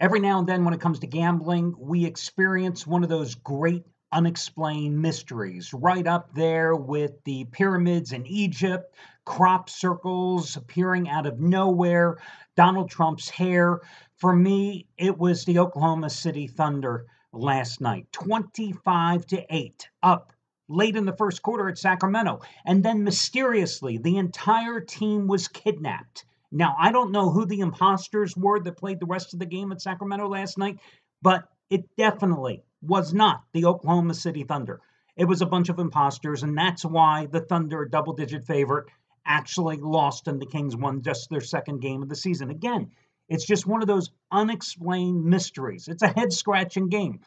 Every now and then, when it comes to gambling, we experience one of those great unexplained mysteries, right up there with the pyramids in Egypt, crop circles appearing out of nowhere, Donald Trump's hair. For me, it was the Oklahoma City Thunder last night, 25-8, up late in the first quarter at Sacramento. And then mysteriously, the entire team was kidnapped. Now, I don't know who the imposters were that played the rest of the game at Sacramento last night, but it definitely was not the Oklahoma City Thunder. It was a bunch of imposters, and that's why the Thunder, a double-digit favorite, actually lost and the Kings won just their second game of the season. Again, it's just one of those unexplained mysteries. It's a head-scratching game.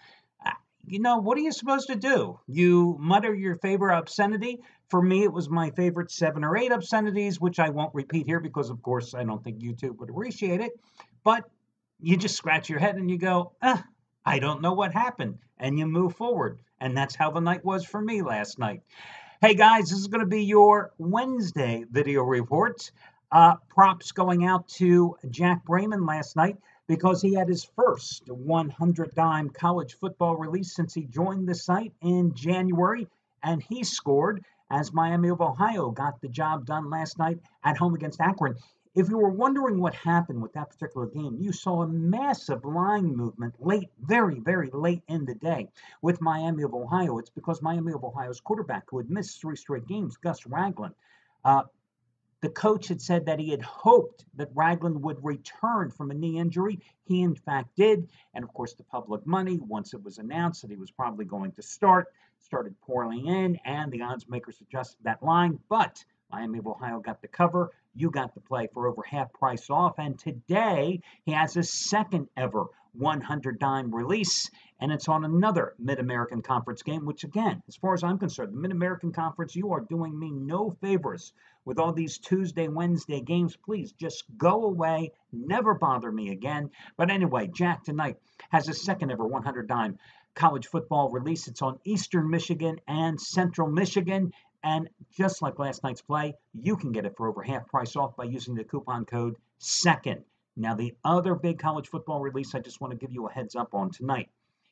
What are you supposed to do? You mutter your favorite obscenity. For me, it was my favorite 7 or 8 obscenities, which I won't repeat here because, of course, I don't think YouTube would appreciate it. But you just scratch your head and you go, I don't know what happened. And you move forward. And that's how the night was for me last night. Hey, guys, this is going to be your Wednesday video report. Props going out to Jack Brayman last night, because he had his first 100-dime college football release since he joined the site in January, and he scored as Miami of Ohio got the job done last night at home against Akron. If you were wondering what happened with that particular game, you saw a massive line movement late, very, very late in the day with Miami of Ohio. It's because Miami of Ohio's quarterback, who had missed 3 straight games, Gus Ragland, the coach had said that he had hoped that Ragland would return from a knee injury. He, in fact, did. And, of course, the public money, once it was announced that he was probably going to start, started pouring in, and the odds makers adjusted that line. But Miami of Ohio got the cover. You got the play for over half price off. And today, he has his second ever 100-dime release, and it's on another Mid-American Conference game, which, again, as far as I'm concerned, the Mid-American Conference, you are doing me no favors with all these Tuesday, Wednesday games. Please just go away. Never bother me again. But anyway, Jack tonight has his second ever 100-dime college football release. It's on Eastern Michigan and Central Michigan. And just like last night's play, you can get it for over half price off by using the coupon code SECOND. Now, the other big college football release I just want to give you a heads up on tonight,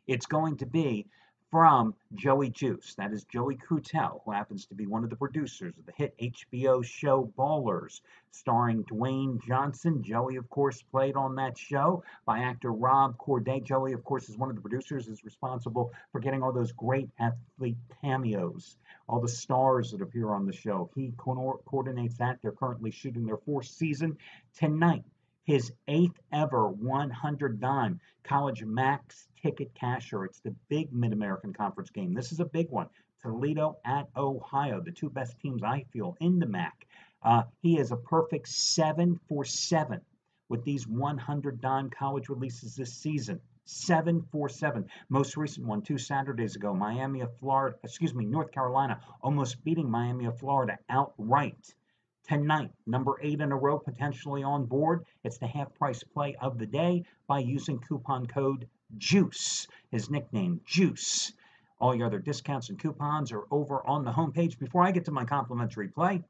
it's going to be from Joey Juice. That is Joey Crutel, who happens to be one of the producers of the hit HBO show Ballers, starring Dwayne Johnson. Joey, of course, played on that show by actor Rob Corday. Joey, of course, is one of the producers, is responsible for getting all those great athlete cameos, all the stars that appear on the show. He coordinates that. They're currently shooting their 4th season. Tonight, his 8th ever 100-dime college max ticket casher. It's the big Mid-American Conference game. This is a big one. Toledo at Ohio, the 2 best teams, I feel, in the MAC. He is a perfect 7 for 7 with these 100-dime college releases this season. 7 for 7. Most recent one 2 Saturdays ago, North Carolina almost beating Miami of Florida outright. Tonight, number 8 in a row potentially on board. It's the half price play of the day by using coupon code JUICE, his nickname, Juice. All your other discounts and coupons are over on the homepage. Before I get to my complimentary play,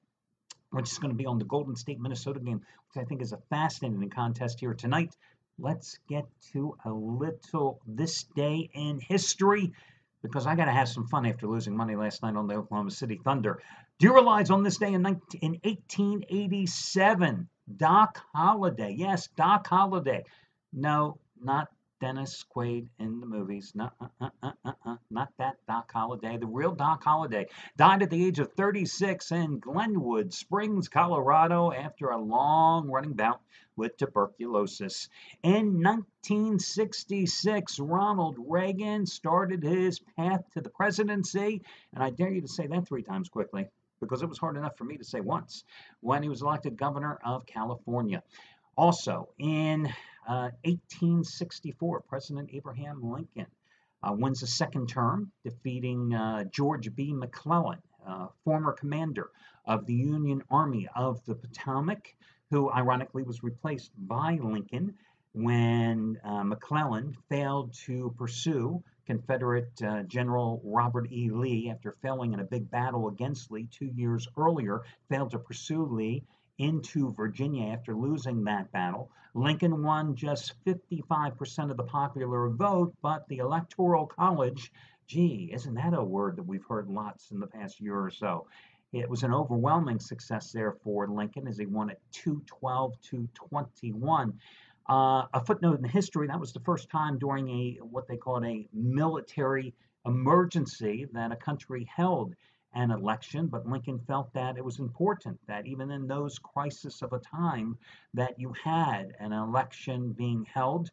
which is going to be on the Golden State, Minnesota game, which I think is a fascinating contest here tonight, let's get to a little this day in history, because I got to have some fun after losing money last night on the Oklahoma City Thunder. Do you realize on this day in 1887, Doc Holliday, yes, Doc Holliday, no, not Dennis Quaid in the movies, not that Doc Holliday, the real Doc Holliday, died at the age of 36 in Glenwood Springs, Colorado, after a long-running bout with tuberculosis. In 1966, Ronald Reagan started his path to the presidency, and I dare you to say that 3 times quickly, because it was hard enough for me to say once, when he was elected governor of California. Also, in 1864, President Abraham Lincoln wins a second term, defeating George B. McClellan, former commander of the Union Army of the Potomac, who ironically was replaced by Lincoln when McClellan failed to pursue Confederate General Robert E. Lee after failing in a big battle against Lee 2 years earlier, failed to pursue Lee into Virginia after losing that battle. Lincoln won just 55% of the popular vote, but the Electoral College, gee, isn't that a word that we've heard lots in the past year or so? It was an overwhelming success there for Lincoln as he won at 212 to 21. A footnote in history, that was the first time during what they called a military emergency that a country held an election, but Lincoln felt that it was important that even in those crises of a time that you had an election being held,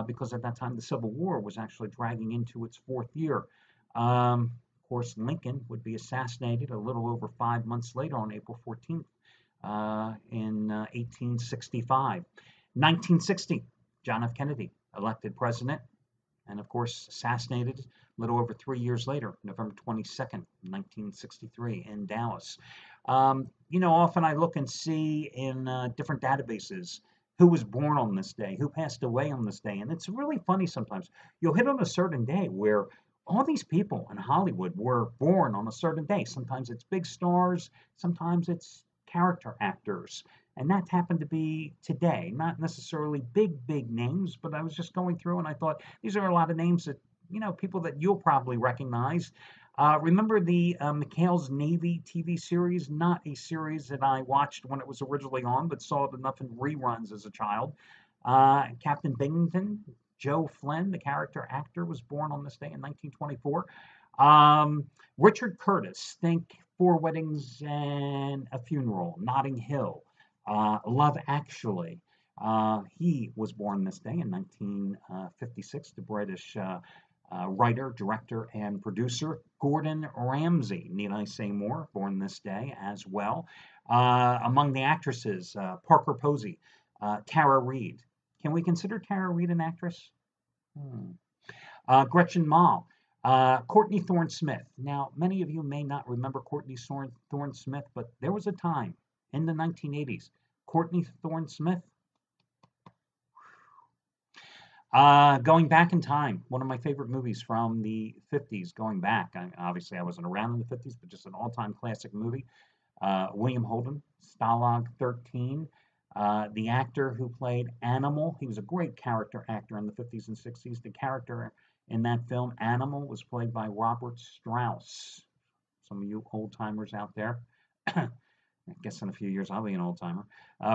because at that time the Civil War was actually dragging into its fourth year. Of course, Lincoln would be assassinated a little over 5 months later on April 14th in 1865. 1960, John F. Kennedy, elected president, and of course, assassinated a little over 3 years later, November 22nd, 1963, in Dallas. Often I look and see in different databases who was born on this day, who passed away on this day, and it's really funny sometimes. You'll hit on a certain day where all these people in Hollywood were born on a certain day. Sometimes it's big stars, sometimes it's character actors. And that happened to be today, not necessarily big names, but I was just going through and I thought these are a lot of names that, people that you'll probably recognize. Remember the McHale's Navy TV series? Not a series that I watched when it was originally on, but saw it enough in reruns as a child. Captain Binghamton, Joe Flynn, the character actor, was born on this day in 1924. Richard Curtis, think Four Weddings and a Funeral, Notting Hill. Love Actually. He was born this day in 1956, the British writer, director, and producer. Gordon Ramsay, need I say more, born this day as well. Among the actresses, Parker Posey, Tara Reid. Can we consider Tara Reid an actress? Gretchen Mol, Courtney Thorne Smith. Now, many of you may not remember Courtney Thorne Smith, but there was a time in the 1980s. Courtney Thorne Smith. Going back in time, one of my favorite movies from the 50s, going back. Obviously, I wasn't around in the 50s, but just an all-time classic movie. William Holden, Stalag 13. The actor who played Animal, he was a great character actor in the 50s and 60s. The character in that film, Animal, was played by Robert Strauss. Some of you old-timers out there. I guess in a few years I'll be an old timer.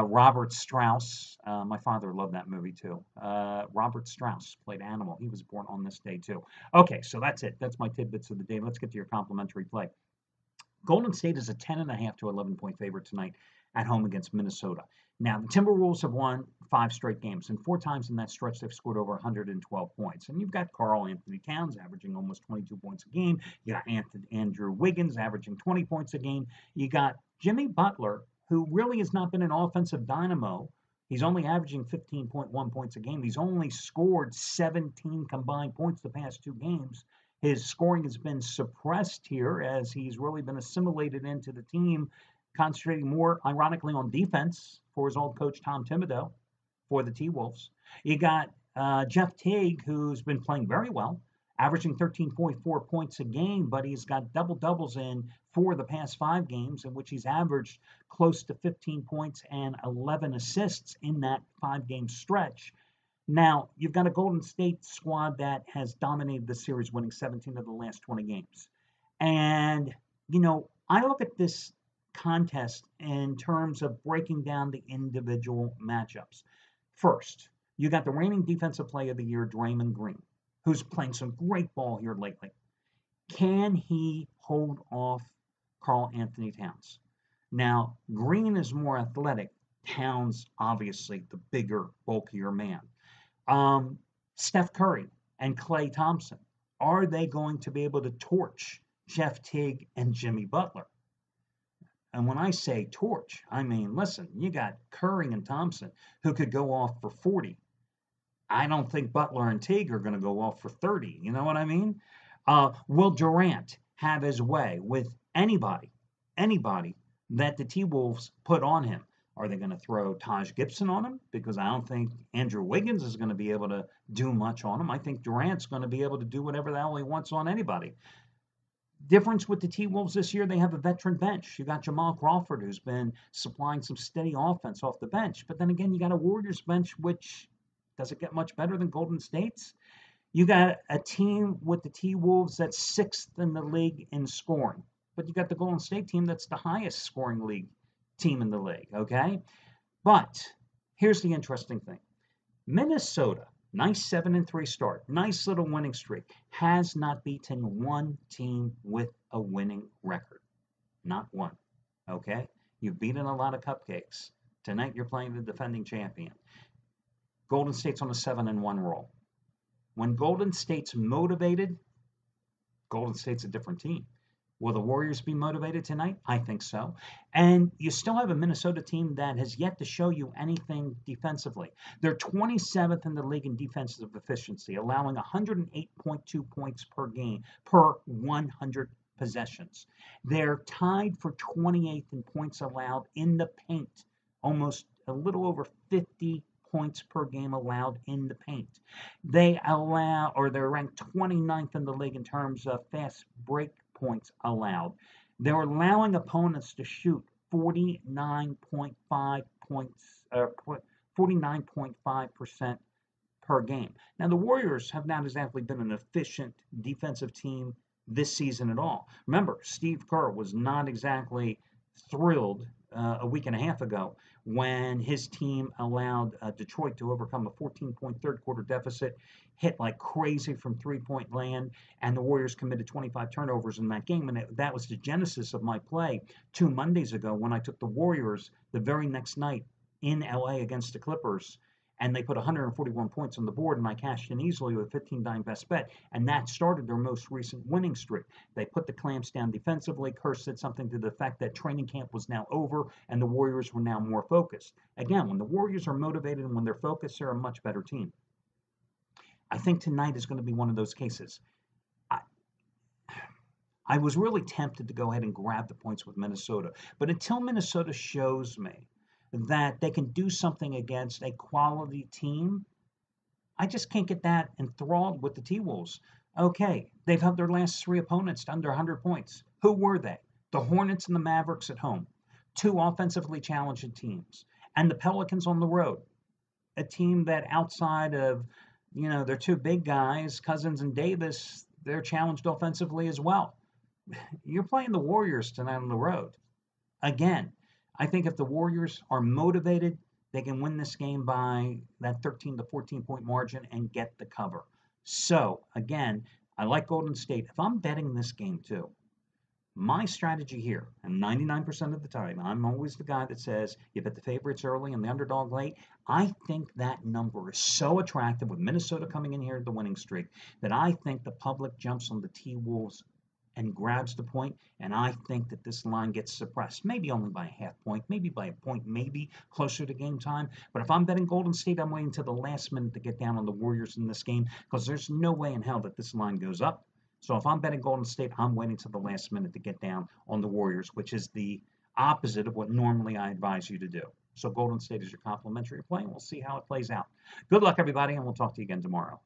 Robert Strauss, my father loved that movie too. Robert Strauss played Animal. He was born on this day too. Okay, so that's it. That's my tidbits of the day. Let's get to your complimentary play. Golden State is a 10.5 to 11-point favorite tonight at home against Minnesota. Now, the Timberwolves have won 5 straight games, and 4 times in that stretch they've scored over 112 points. And you've got Karl Anthony Towns averaging almost 22 points a game. You got Andrew Wiggins averaging 20 points a game. You got Jimmy Butler, who really has not been an offensive dynamo. He's only averaging 15.1 points a game. He's only scored 17 combined points the past 2 games. His scoring has been suppressed here as he's really been assimilated into the team, concentrating more, ironically, on defense for his old coach, Tom Thibodeau, for the T-Wolves. You got Jeff Teague, who's been playing very well, averaging 13.4 points a game, but he's got double-doubles in 4 of the past 5 games, in which he's averaged close to 15 points and 11 assists in that 5-game stretch. Now, you've got a Golden State squad that has dominated the series, winning 17 of the last 20 games. And, I look at this contest in terms of breaking down the individual matchups. First, you got the reigning defensive player of the year, Draymond Green, who's playing some great ball here lately. Can he hold off Karl Anthony Towns? Now, Green is more athletic. Towns, obviously, the bigger, bulkier man. Steph Curry and Klay Thompson, are they going to be able to torch Jeff Teague and Jimmy Butler? And when I say torch, I mean, listen, you got Curry and Thompson who could go off for 40. I don't think Butler and Teague are going to go off for 30. You know what I mean? Will Durant have his way with anybody that the T-Wolves put on him? Are they going to throw Taj Gibson on him? Because I don't think Andrew Wiggins is going to be able to do much on him. I think Durant's going to be able to do whatever the hell he wants on anybody. Difference with the T-Wolves this year, they have a veteran bench. You got Jamal Crawford, who's been supplying some steady offense off the bench. But then again, you got a Warriors bench, which doesn't get much better than Golden State's. You got a team with the T-Wolves that's sixth in the league in scoring. But you got the Golden State team that's the highest scoring league team in the league, okay? But here's the interesting thing. Minnesota, nice 7-3 start, nice little winning streak, has not beaten one team with a winning record. Not one, okay? You've beaten a lot of cupcakes. Tonight you're playing the defending champion. Golden State's on a 7-1 roll. When Golden State's motivated, Golden State's a different team. Will the Warriors be motivated tonight? I think so. And you still have a Minnesota team that has yet to show you anything defensively. They're 27th in the league in defensive efficiency, allowing 108.2 points per game per 100 possessions. They're tied for 28th in points allowed in the paint, almost a little over 50 points per game allowed in the paint. They're ranked 29th in the league in terms of fast break points allowed. They're allowing opponents to shoot 49.5% per game. Now, the Warriors have not exactly been an efficient defensive team this season at all. Remember, Steve Kerr was not exactly thrilled a week and a half ago when his team allowed Detroit to overcome a 14-point third quarter deficit, hit like crazy from three-point land, and the Warriors committed 25 turnovers in that game. And that was the genesis of my play 2 Mondays ago when I took the Warriors the very next night in LA against the Clippers, and they put 141 points on the board, and I cashed in easily with a 15-dime best bet, and that started their most recent winning streak. They put the clamps down defensively. Kerr said something to the effect that training camp was now over, and the Warriors were now more focused. Again, when the Warriors are motivated and when they're focused, they're a much better team. I think tonight is going to be one of those cases. I was really tempted to go ahead and grab the points with Minnesota, but until Minnesota shows me that they can do something against a quality team, I just can't get that enthralled with the T-Wolves. Okay, they've held their last 3 opponents to under 100 points. Who were they? The Hornets and the Mavericks at home, 2 offensively challenged teams, and the Pelicans on the road, a team that outside of, their 2 big guys, Cousins and Davis, they're challenged offensively as well. You're playing the Warriors tonight on the road. Again, I think if the Warriors are motivated, they can win this game by that 13 to 14 point margin and get the cover. So, again, I like Golden State. If I'm betting this game too, my strategy here, and 99% of the time, I'm always the guy that says you bet the favorites early and the underdog late. I think that number is so attractive with Minnesota coming in here at the winning streak that I think the public jumps on the T-Wolves and grabs the point, and I think that this line gets suppressed, maybe only by a half point, maybe by a point, maybe closer to game time. But if I'm betting Golden State, I'm waiting to the last minute to get down on the Warriors in this game because there's no way in hell that this line goes up. So if I'm betting Golden State, I'm waiting to the last minute to get down on the Warriors, which is the opposite of what normally I advise you to do. So Golden State is your complimentary play, and we'll see how it plays out. Good luck, everybody, and we'll talk to you again tomorrow.